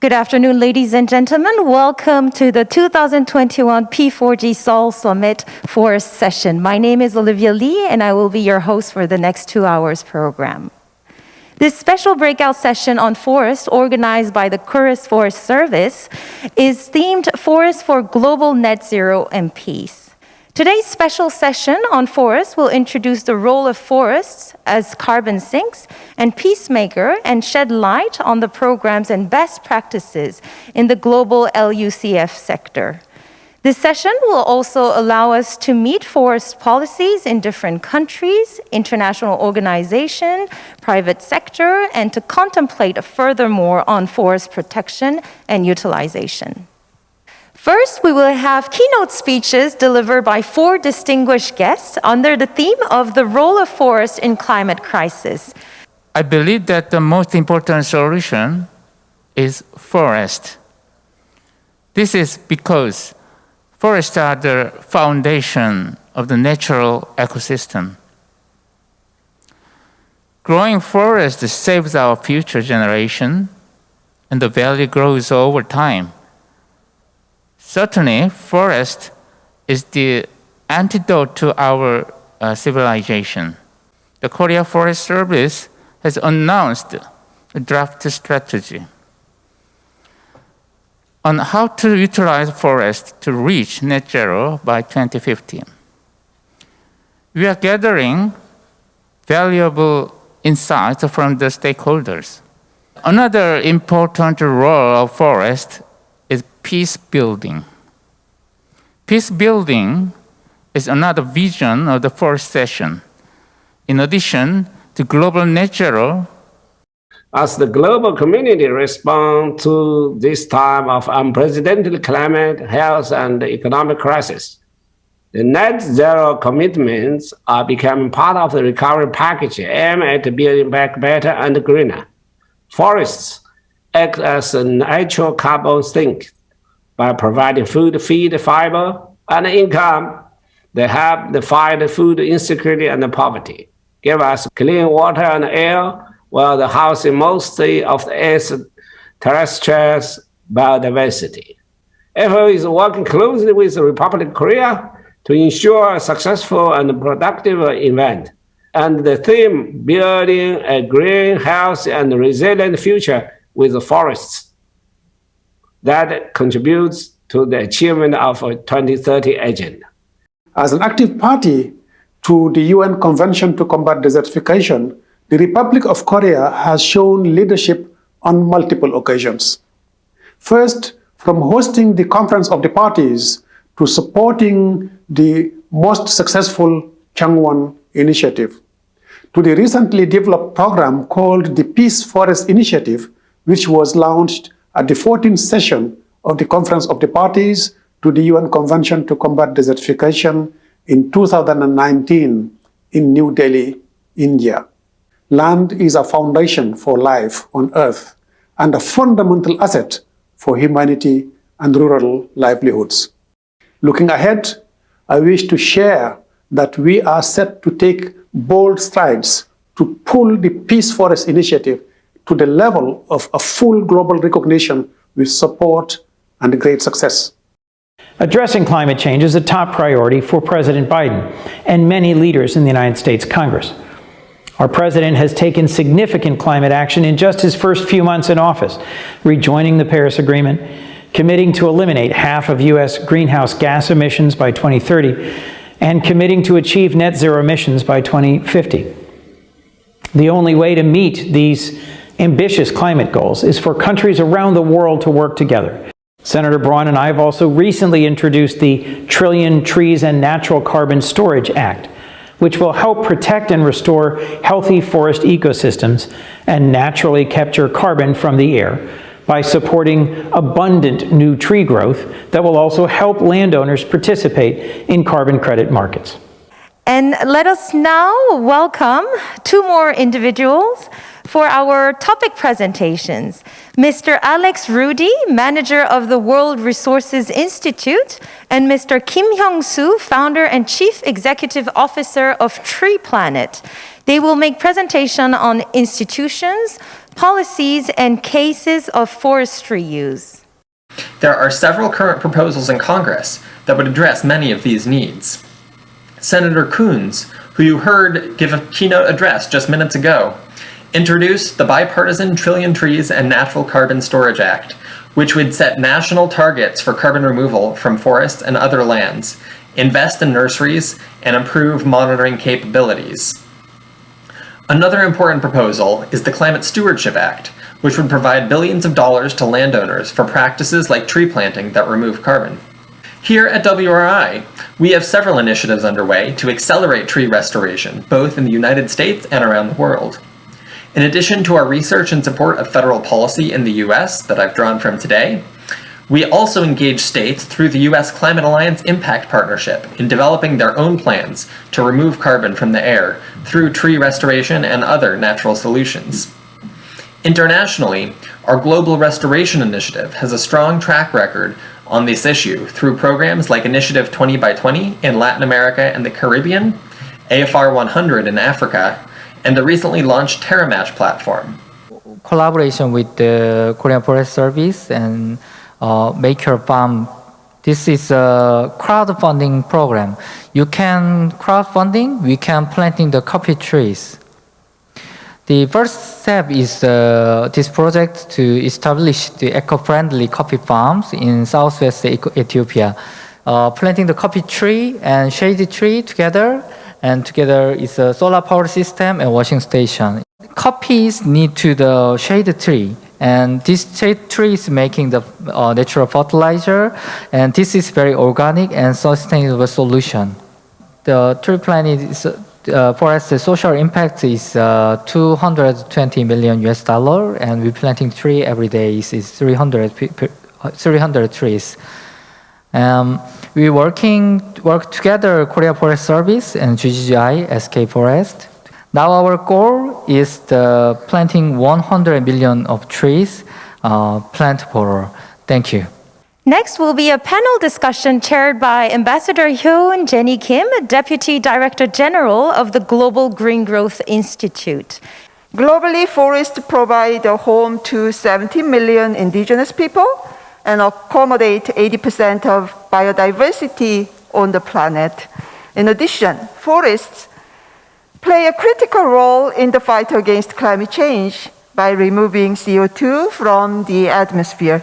Good afternoon, ladies and gentlemen. Welcome to the 2021 P4G Seoul Summit Forest Session. My name is Olivia Lee, and I will be your host for the next 2 hours program. This special breakout session on forest, organized by the Korea's Forest Service, is themed Forest for Global Net-Zero and Peace. Today's special session on forests will introduce the role of forests as carbon sinks and peacemaker and shed light on the programs and best practices in the global LUCF sector. This session will also allow us to meet forest policies in different countries, international organizations, private sector, and to contemplate furthermore on forest protection and utilization. First, we will have keynote speeches delivered by 4 distinguished guests under the theme of the role of forest in climate crisis. I believe that the most important solution is forest. This is because forests are the foundation of the natural ecosystem. Growing forests saves our future generation, and the value grows over time. Certainly, forest is the antidote to our civilization. The Korea Forest Service has announced a draft strategy on how to utilize forests to reach net zero by 2050. We are gathering valuable insights from the stakeholders. Another important role of forest is peace building. Peace building is another vision of the forest session. In addition to global net zero, as the global community responds to this time of unprecedented climate, health, and economic crisis, the net zero commitments are becoming part of the recovery package aimed at building back better and greener. Forests act as a natural carbon sink by providing food, feed, fiber, and income. They help to fight food insecurity and poverty, give us clean water and air, while the housing mostly of the Earth's terrestrial biodiversity. FAO is working closely with the Republic of Korea to ensure a successful and productive event. And the theme, building a green, healthy, and resilient future with the forests, that contributes to the achievement of a 2030 agenda. As an active party to the UN Convention to Combat Desertification, the Republic of Korea has shown leadership on multiple occasions. First, from hosting the Conference of the Parties to supporting the most successful Changwon initiative, to the recently developed program called the Peace Forest Initiative, which was launched at the 14th session of the Conference of the Parties to the UN Convention to Combat Desertification in 2019 in New Delhi, India. Land is a foundation for life on Earth and a fundamental asset for humanity and rural livelihoods. Looking ahead, I wish to share that we are set to take bold strides to pull the Peace Forest Initiative to the level of a full global recognition with support and great success. Addressing climate change is a top priority for President Biden and many leaders in the United States Congress. Our president has taken significant climate action in just his first few months in office, rejoining the Paris Agreement, committing to eliminate half of U.S. greenhouse gas emissions by 2030, and committing to achieve net zero emissions by 2050. The only way to meet these ambitious climate goals is for countries around the world to work together. Senator Braun and I have also recently introduced the Trillion Trees and Natural Carbon Storage Act, which will help protect and restore healthy forest ecosystems and naturally capture carbon from the air by supporting abundant new tree growth that will also help landowners participate in carbon credit markets. And let us now welcome 2 more individuals for our topic presentations. Mr. Alex Rudy, manager of the World Resources Institute, and Mr. Kim Hyung-soo, founder and chief executive officer of Tree Planet. They will make presentation on institutions, policies, and cases of forestry use. There are several current proposals in Congress that would address many of these needs. Senator Coons, who you heard give a keynote address just minutes ago, introduced the bipartisan Trillion Trees and Natural Carbon Storage Act, which would set national targets for carbon removal from forests and other lands, invest in nurseries, and improve monitoring capabilities. Another important proposal is the Climate Stewardship Act, which would provide billions of dollars to landowners for practices like tree planting that remove carbon. Here at WRI, we have several initiatives underway to accelerate tree restoration, both in the United States and around the world. In addition to our research and support of federal policy in the US that I've drawn from today, we also engage states through the US Climate Alliance Impact Partnership in developing their own plans to remove carbon from the air through tree restoration and other natural solutions. Internationally, our Global Restoration Initiative has a strong track record on this issue through programs like Initiative 20 by 20 in Latin America and the Caribbean, AFR 100 in Africa, and the recently launched TerraMatch platform. Collaboration with the Korean Forest Service and Make Your Farm. This is a crowdfunding program. You can crowdfunding, we can planting the coffee trees. The first step is this project to establish the eco-friendly coffee farms in southwest Ethiopia. Planting the coffee tree and shady tree together, and together is a solar power system and washing station. Coffees need to the shade tree, and this shade tree is making the natural fertilizer, and this is very organic and sustainable solution. The tree planting is forest social impact is 220 million US dollar, and we planting tree every day is 300 trees. We work together, Korea Forest Service and GGI, SK Forest. Now our goal is the planting 100 million of trees, plant for. Thank you. Next will be a panel discussion chaired by Ambassador Hyun Jenny Kim, Deputy Director General of the Global Green Growth Institute. Globally, forests provide a home to 70 million indigenous people and accommodate 80% of biodiversity on the planet. In addition, forests play a critical role in the fight against climate change by removing CO2 from the atmosphere.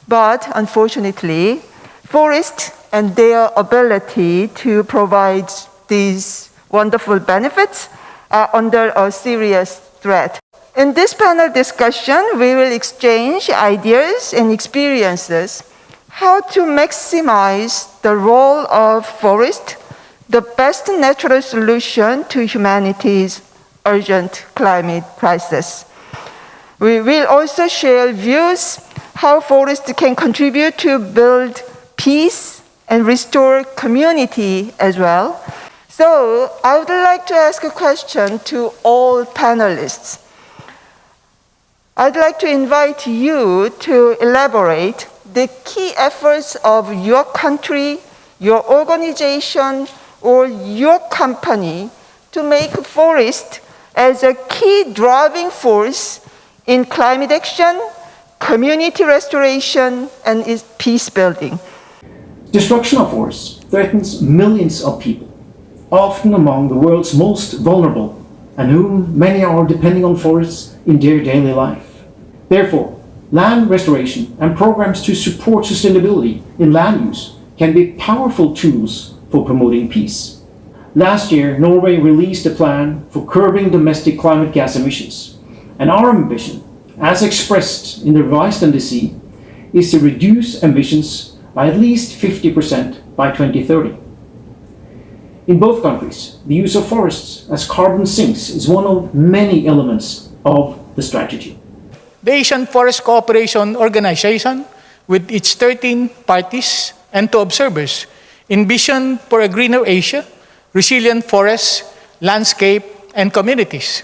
But unfortunately, forests and their ability to provide these wonderful benefits are under a serious threat. In this panel discussion, we will exchange ideas and experiences how to maximize the role of forest, the best natural solution to humanity's urgent climate crisis. We will also share views how forests can contribute to build peace and restore community as well. So I would like to ask a question to all panelists. I'd like to invite you to elaborate the key efforts of your country, your organization, or your company to make forest as a key driving force in climate action, community restoration, and peace building. Destruction of forests threatens millions of people, often among the world's most vulnerable, and whom many are depending on forests in their daily life. Therefore, land restoration and programs to support sustainability in land use can be powerful tools for promoting peace. Last year, Norway released a plan for curbing domestic climate gas emissions, and our ambition, as expressed in the revised NDC, is to reduce emissions by at least 50% by 2030. In both countries, the use of forests as carbon sinks is one of many elements of the strategy. The Asian Forest Cooperation Organization, with its 13 parties and 2 observers, envision for a greener Asia, resilient forests, landscape, and communities.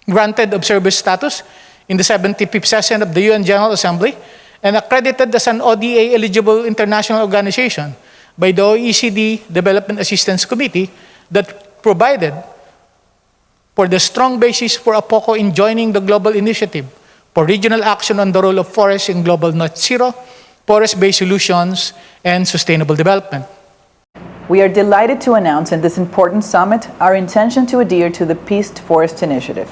Granted observer status in the 75th session of the UN General Assembly and accredited as an ODA-eligible international organization by the OECD Development Assistance Committee that provided for the strong basis for APOCO in joining the Global Initiative for Regional Action on the Role of Forests in Global Net-Zero, Forest-Based Solutions, and Sustainable Development. We are delighted to announce in this important summit our intention to adhere to the Peace Forest Initiative,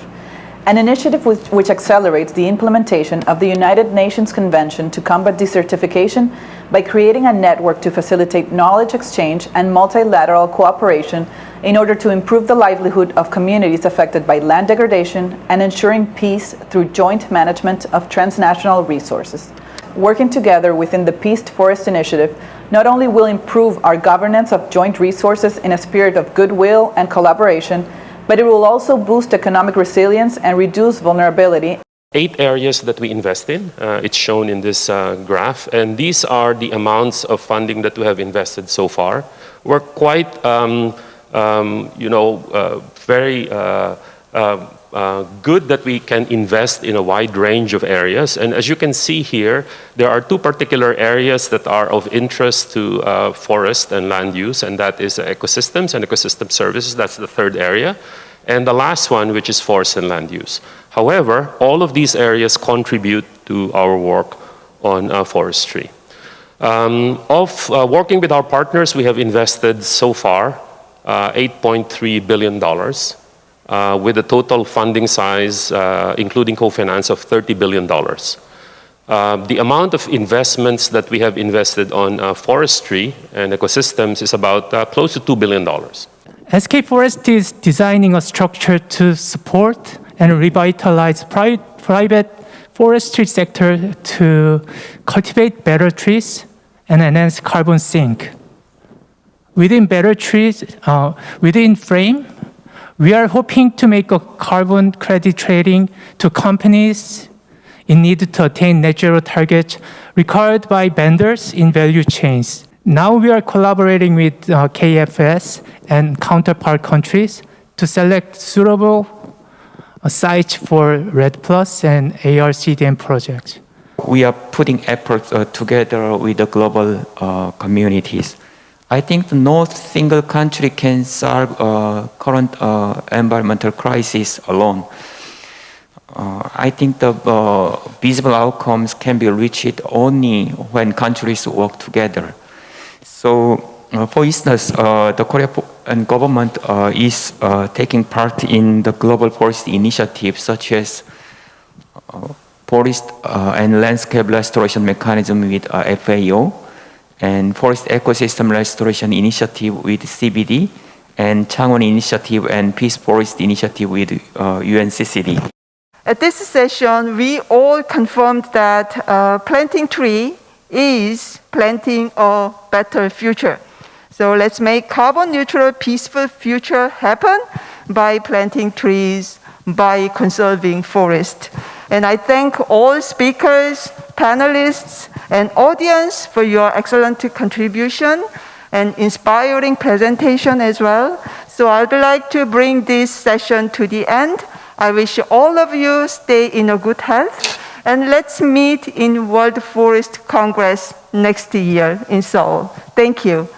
an initiative which accelerates the implementation of the United Nations Convention to combat desertification by creating a network to facilitate knowledge exchange and multilateral cooperation in order to improve the livelihood of communities affected by land degradation and ensuring peace through joint management of transnational resources. Working together within the Peace Forest Initiative not only will improve our governance of joint resources in a spirit of goodwill and collaboration, but it will also boost economic resilience and reduce vulnerability. 8 areas that we invest in. It's shown in this graph, and these are the amounts of funding that we have invested so far. We're quite, very good that we can invest in a wide range of areas. And as you can see here, there are 2 particular areas that are of interest to forest and land use, and that is ecosystems and ecosystem services. That's the 3rd area. And the last one, which is forest and land use. However, all of these areas contribute to our work on forestry. Working with our partners, we have invested so far $8.3 billion. With a total funding size, including co-finance, of $30 billion. The amount of investments that we have invested on forestry and ecosystems is about close to $2 billion. SK Forest is designing a structure to support and revitalize private forestry sector to cultivate better trees and enhance carbon sink. Within better trees, within frame, we are hoping to make a carbon credit trading to companies in need to attain net zero targets required by vendors in value chains. Now we are collaborating with KFS and counterpart countries to select suitable sites for RED Plus and ARCDM projects. We are putting efforts together with the global communities. I think no single country can solve current environmental crisis alone. I think the visible outcomes can be reached only when countries work together. So, for instance, the Korean government is taking part in the global forest initiative, such as forest and landscape restoration mechanism with FAO, and Forest Ecosystem Restoration Initiative with CBD, and Changwon Initiative and Peace Forest Initiative with UNCCD. At this session, we all confirmed that planting tree is planting a better future. So let's make carbon neutral, peaceful future happen by planting trees, by conserving forest. And I thank all speakers, panelists, and audience for your excellent contribution and inspiring presentation as well. So I'd like to bring this session to the end. I wish all of you stay in a good health, and let's meet in World Forest Congress next year in Seoul. Thank you.